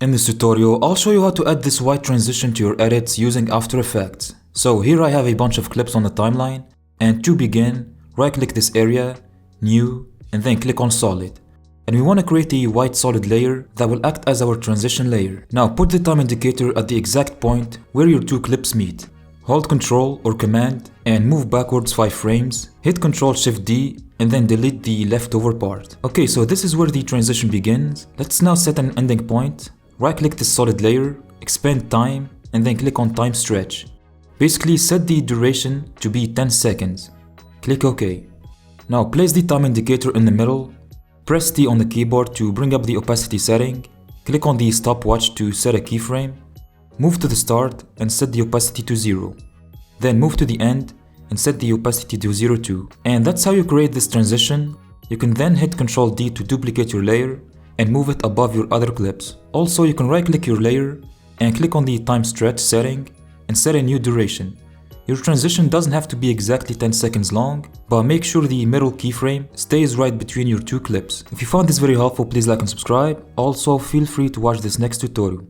In this tutorial, I'll show you how to add this white transition to your edits using After Effects. So here I have a bunch of clips on the timeline, and to begin, right-click this area, New, and then click on Solid. And we want to create a white solid layer that will act as our transition layer. Now put the time indicator at the exact point where your two clips meet. Hold Ctrl or Command and move backwards 5 frames, hit Ctrl-Shift-D and then delete the leftover part. Okay, so this is where the transition begins. Let's now set an ending point. Right-click this solid layer, expand time, and then click on Time Stretch. Basically set the duration to be 10 seconds. Click OK. Now place the time indicator in the middle. Press T on the keyboard to bring up the opacity setting. Click on the stopwatch to set a keyframe. Move to the start and set the opacity to 0. Then move to the end and set the opacity to 0 too. And that's how you create this transition. You can then hit Ctrl D to duplicate your layer and move it above your other clips. Also, you can right-click your layer and click on the time stretch setting and set a new duration. Your transition doesn't have to be exactly 10 seconds long, but make sure the middle keyframe stays right between your two clips. If you found this very helpful, please like and subscribe. Also, feel free to watch this next tutorial.